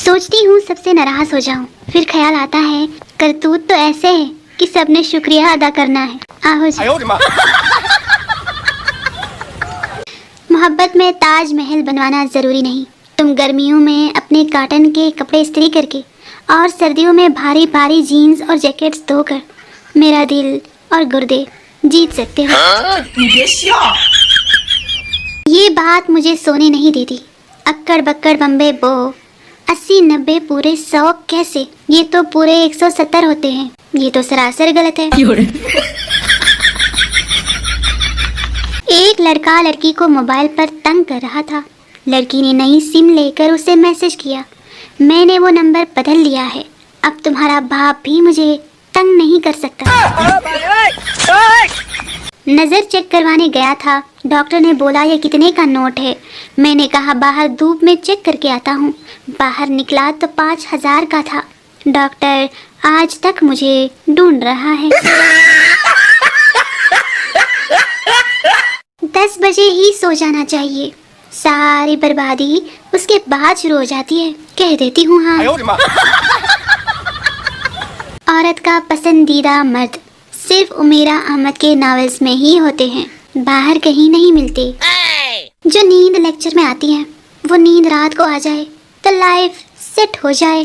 सोचती हूँ सबसे नाराज हो जाऊँ, फिर ख्याल आता है करतूत तो ऐसे है कि सबने शुक्रिया अदा करना है। आहो जी। मोहब्बत में ताजमहल बनवाना जरूरी नहीं। तुम गर्मियों में अपने कॉटन के कपड़े इस्त्री करके और सर्दियों में भारी भारी जीन्स और जैकेट्स धोकर मेरा दिल और गुर्दे जीत सकते हो। ये बात मुझे सोने नहीं देती। अक्कड़ बक्कड़ बम्बे बो 80-90 पूरे 100 कैसे? ये तो पूरे 170 होते हैं। ये तो सरासर गलत है। एक लड़का लड़की को मोबाइल पर तंग कर रहा था। लड़की ने नई सिम लेकर उसे मैसेज किया, मैंने वो नंबर बदल लिया है, अब तुम्हारा बाप भी मुझे तंग नहीं कर सकता। नजर चेक करवाने गया था। डॉक्टर ने बोला ये कितने का नोट है? मैंने कहा बाहर धूप में चेक करके आता हूँ। बाहर निकला तो 5000 का था। डॉक्टर आज तक मुझे ढूंढ रहा है। 10 बजे ही सो जाना चाहिए। सारी बर्बादी उसके बाद शुरू हो जाती है। कह देती हूँ हाँ। औरत का पसंदीदा मर्द सिर्फ उमेरा अहमद के नॉवेल्स में ही होते हैं, बाहर कहीं नहीं मिलते। जो नींद लेक्चर में आती है वो नींद रात को आ जाए तो लाइफ सेट हो जाए।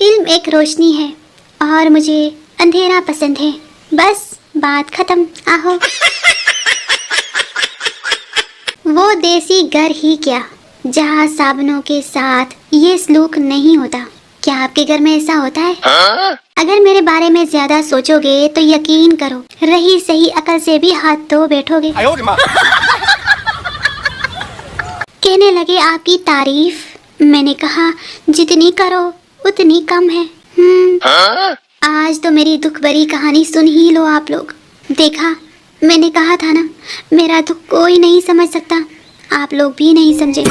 इल्म एक रोशनी है और मुझे अंधेरा पसंद है। बस बात खत्म। आहो। वो देसी घर ही क्या जहाँ साबुनों के साथ ये सलूक नहीं होता। क्या आपके घर में ऐसा होता है? अगर मेरे बारे में ज्यादा सोचोगे तो यकीन करो रही सही अकल से भी हाथ धो बैठोगे। कहने लगे आपकी तारीफ। मैंने कहा जितनी करो उतनी कम है। आज तो मेरी दुख भरी कहानी सुन ही लो आप लोग। देखा, मैंने कहा था ना, मेरा दुख कोई नहीं समझ सकता। आप लोग भी नहीं समझे।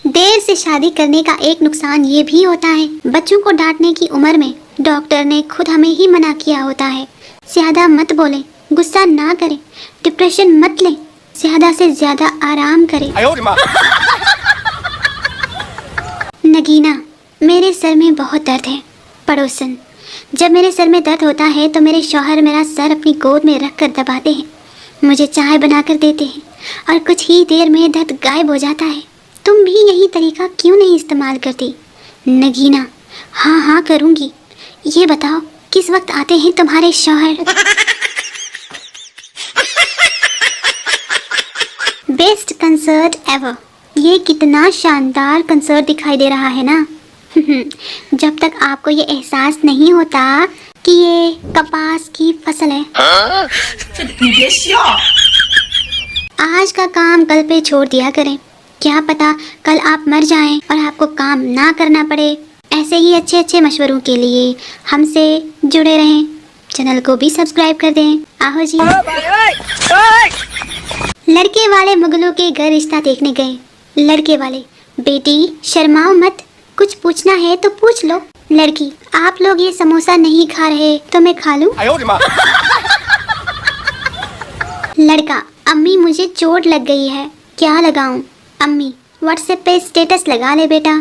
देर से शादी करने का एक नुकसान ये भी होता है, बच्चों को डांटने की उम्र में डॉक्टर ने खुद हमें ही मना किया होता है, ज्यादा मत बोलें, गुस्सा ना करें, डिप्रेशन मत लें, ज्यादा से ज्यादा आराम करें। नगीना, मेरे सर में बहुत दर्द है। पड़ोसन, जब मेरे सर में दर्द होता है तो मेरे शौहर मेरा सर अपनी गोद में रख कर दबाते हैं, मुझे चाय बनाकर देते हैं और कुछ ही देर में दर्द गायब हो जाता है। तुम भी यही तरीका क्यों नहीं इस्तेमाल करती? नगीना, हाँ हाँ करूँगी। ये बताओ किस वक्त आते हैं तुम्हारे शौहर? Best concert ever. ये कितना शानदार कंसर्ट दिखाई दे रहा है ना। जब तक आपको ये एहसास नहीं होता कि ये कपास की फसल है। आज का काम कल पे छोड़ दिया करें, क्या पता कल आप मर जाएं और आपको काम ना करना पड़े। ऐसे ही अच्छे अच्छे मशवरों के लिए हमसे जुड़े रहें। चैनल को भी सब्सक्राइब कर दें। आहो जी। लड़के वाले मुगलों के घर रिश्ता देखने गए। लड़के वाले, बेटी शर्माओ मत, कुछ पूछना है तो पूछ लो। लड़की, आप लोग ये समोसा नहीं खा रहे तो मैं खा लूं? लड़का, अम्मी मुझे चोट लग गई है, क्या लगाऊं? अम्मी, व्हाट्सएप पे स्टेटस लगा ले बेटा।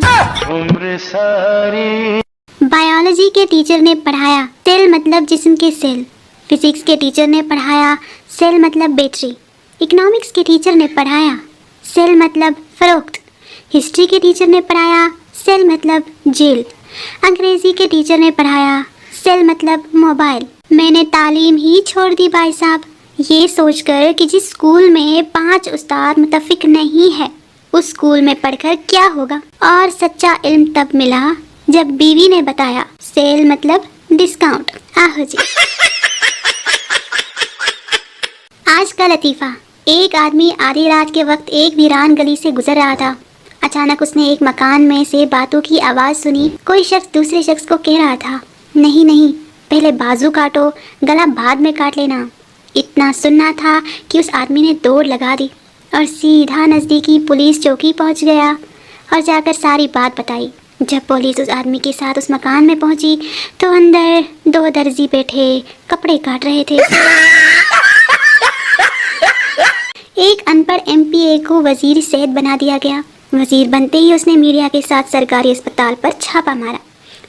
बायोलॉजी के टीचर ने पढ़ाया सेल मतलब जिस्म के सेल। फिजिक्स के टीचर ने पढ़ाया सेल मतलब बैटरी। इकोनॉमिक्स के टीचर ने पढ़ाया सेल मतलब फरोख्त। हिस्ट्री के टीचर ने पढ़ाया सेल मतलब जेल। अंग्रेजी के टीचर ने पढ़ाया सेल मतलब मोबाइल। मैंने तालीम ही छोड़ दी भाई साहब, ये सोचकर कि जिस स्कूल में 5 उस्ताद मुतफिक नहीं है उस स्कूल में पढ़कर क्या होगा। और सच्चा इल्म तब मिला जब बीवी ने बताया सेल मतलब डिस्काउंट। आहो जी। आज का लतीफ़ा। एक आदमी आधी रात के वक्त एक वीरान गली से गुजर रहा था। अचानक उसने एक मकान में से बातों की आवाज़ सुनी। कोई शख्स दूसरे शख्स को कह रहा था, नहीं नहीं, पहले बाजू काटो, गला बाद में काट लेना। इतना सुनना था कि उस आदमी ने दौड़ लगा दी और सीधा नज़दीकी पुलिस चौकी पहुंच गया और जाकर सारी बात बताई। जब पुलिस उस आदमी के साथ उस मकान में पहुंची तो अंदर 2 दर्जी बैठे कपड़े काट रहे थे। एक अनपढ़ एमपीए को वजीर सेहत बना दिया गया। वजीर बनते ही उसने मीडिया के साथ सरकारी अस्पताल पर छापा मारा।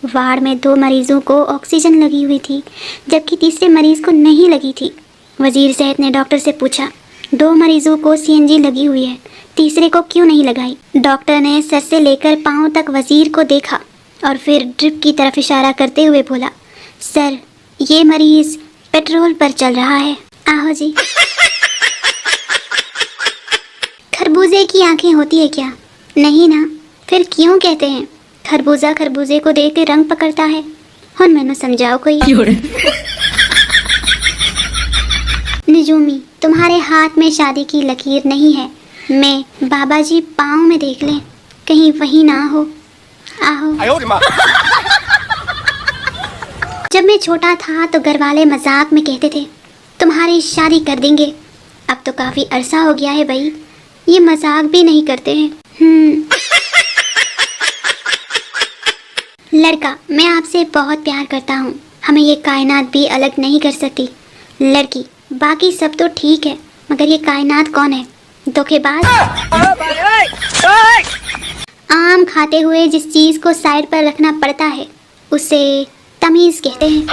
वार्ड में 2 मरीजों को ऑक्सीजन लगी हुई थी, जबकि तीसरे मरीज को नहीं लगी थी। वजीर सेहत ने डॉक्टर से पूछा, 2 मरीजों को सीएनजी लगी हुई है, तीसरे को क्यों नहीं लगाई? डॉक्टर ने सर से लेकर पाँव तक वजीर को देखा और फिर ड्रिप की तरफ इशारा करते हुए बोला, सर ये मरीज पेट्रोल पर चल रहा है। आहो जी। खरबूजे की आंखें होती है क्या? नहीं ना, फिर क्यों कहते हैं खरबूजा खरबूजे को देख के रंग पकड़ता है? हुन मैंने समझाओ कोई। निजूमी, तुम्हारे हाथ में शादी की लकीर नहीं है। मैं बाबा जी पाँव में देख लें, कहीं वही ना हो। आहो। जब मैं छोटा था तो घर वाले मजाक में कहते थे तुम्हारी शादी कर देंगे। अब तो काफी अरसा हो गया है भाई, ये मजाक भी नहीं करते हैं। लड़का, मैं आपसे बहुत प्यार करता हूँ, हमें ये कायनात भी अलग नहीं कर सकती। लड़की, बाकी सब तो ठीक है, मगर ये कायनात कौन है? धोखेबाज। आम खाते हुए जिस चीज को साइड पर रखना पड़ता है उसे तमीज कहते हैं।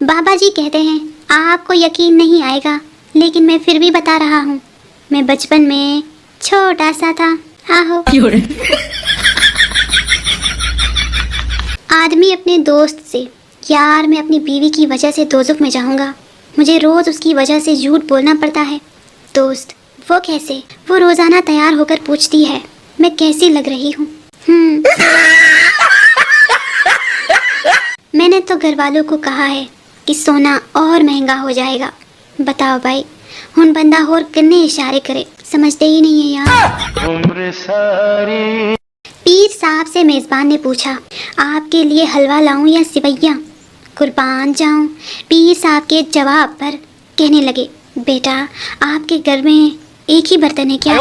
बाबा जी कहते हैं आपको यकीन नहीं आएगा, लेकिन मैं फिर भी बता रहा हूँ। मैं बचपन में छोटा सा था। आहो। आदमी अपने दोस्त से, यार मैं अपनी बीवी की वजह से दोज़ख में जाऊंगा, मुझे रोज उसकी वजह से झूठ बोलना पड़ता है। दोस्त, वो कैसे? वो रोजाना तैयार होकर पूछती है मैं कैसी लग रही हूँ। मैंने तो घर वालों को कहा है कि सोना और महंगा हो जाएगा। बताओ भाई, हुन बंदा और किन्ने इशारे करे, समझते ही नहीं है यार। उम्र सारी। पीर साहब से मेजबान ने पूछा आपके लिए हलवा लाऊं या सिवैया? कुर्बान जाऊं। पीर साहब के जवाब पर कहने लगे बेटा आपके घर में एक ही बर्तन है क्या?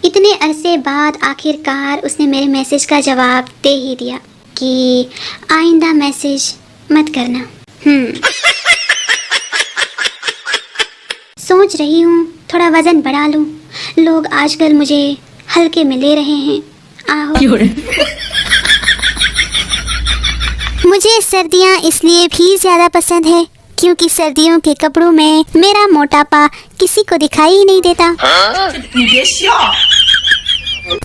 इतने अरसे बाद आखिरकार उसने मेरे मैसेज का जवाब दे ही दिया कि आइंदा मैसेज मत करना। सोच रही हूँ थोड़ा वजन बढ़ा लूं, लोग आजकल मुझे हल्के में ले रहे हैं। आहो। मुझे सर्दियाँ इसलिए भी ज़्यादा पसंद है क्योंकि सर्दियों के कपड़ों में मेरा मोटापा किसी को दिखाई ही नहीं देता।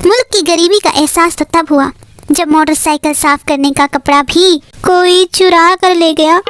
मुल्क की गरीबी का एहसास तो तब हुआ जब मोटरसाइकिल साफ करने का कपड़ा भी कोई चुरा कर ले गया।